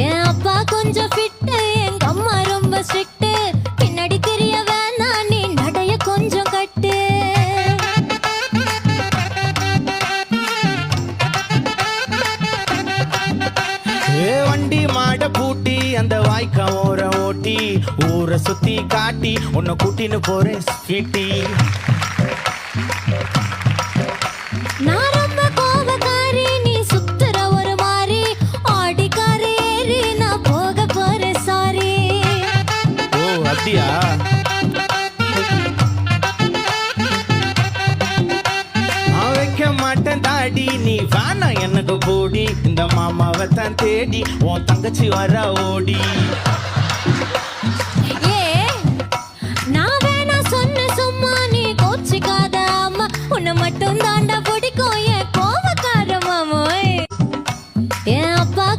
என் அப்பா கொஞ்சம் ஃபிட்டு, எங்க அம்மா ரொம்ப ஸ்ட்ரிக்ட். பின்னாடி தெரிய வேணாம், நீ நடைய கொஞ்சம் கட்டு. வண்டி மாட பூட்டி அந்த வாய்க்கா ஓர ஓட்டி ஊரை சுத்தி காட்டி உன்னை கூட்டின்னு போறேன் ஸ்வீட்டி. நான் ரொம்ப கோபக்காரி, நீ சுத்துற ஒரு மாதிரி. ஆடிக்கார ஏறி நான் போக போறேன் சாரி. ஓ அப்படியா? நான் வைக்க மாட்டேன் தாடி, நீ வேணா எனக்கு போடி. இந்த மாமாவை தான் தேடி உன் தங்கச்சி வர ஓடி. ஏ நான் வேணா சொன்ன சும்மா, நீ கோச்சிக்காத அம்மா. உன்னை மட்டும் தாண்டா